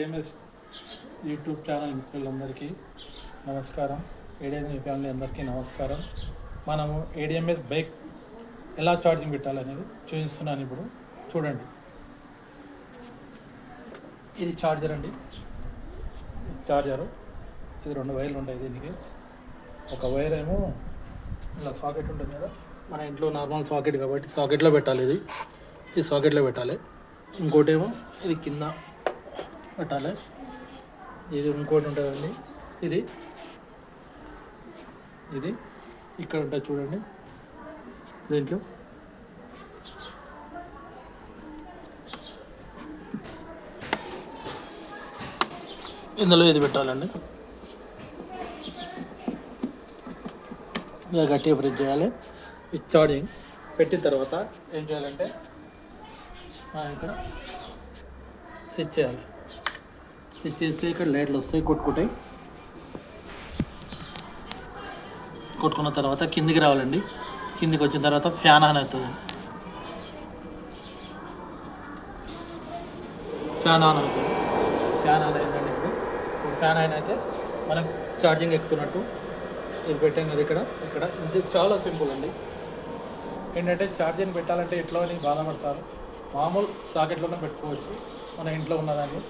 AMS YouTube channel మిత్రులందరికీ నమస్కారం. ADMS family అందరికీ నమస్కారం. మనము ఏడిఎంఎస్ బైక్ ఎలా ఛార్జింగ్ పెట్టాలనేది చూపిస్తున్నాను. ఇప్పుడు చూడండి, ఇది ఛార్జర్ అండి. ఛార్జరు ఇది 2 వైర్లు ఉంటాయి. దీనికి ఒక వైర్ ఏమో ఇలా సాకెట్ ఉంటుంది కదా, మన ఇంట్లో నార్మల్ సాకెట్ కాబట్టి సాకెట్లో పెట్టాలి. ఈ సాకెట్లో పెట్టాలి. ఇంకోటేమో ఇది కింద పెట్టాలి. ఇది ఇంకోటి ఉంటుందండి. ఇది ఇది ఇక్కడ ఉంటుంది చూడండి. దీంట్లో ఇందులో ఇది పెట్టాలండి. ఇలా గట్టిగా ప్రెస్ చేయాలి. ఈ ఛార్జింగ్ పెట్టిన తర్వాత ఏం చేయాలంటే ఇక్కడ స్విచ్ చేయాలి. స్విచ్ చేస్తే ఇక్కడ లైట్లు వస్తాయి, కొట్టుకున్న తర్వాత కిందికి రావాలండి. కిందికి వచ్చిన తర్వాత ఫ్యాన్ ఆన్ అవుతుంది. ఫ్యాన్ ఆన్ అయిందండి. ఇప్పుడు ఫ్యాన్ ఆన్ అయితే మనకు ఛార్జింగ్ ఎక్కుతున్నట్టు. ఇది పెట్టాం కదా ఇక్కడ ఇది చాలా సింపుల్ అండి. ఏంటంటే ఛార్జింగ్ పెట్టాలంటే ఎట్లా అని బాధపడతారు. మామూలు సాకెట్లోనే పెట్టుకోవచ్చు మన ఇంట్లో ఉన్నదాన్ని.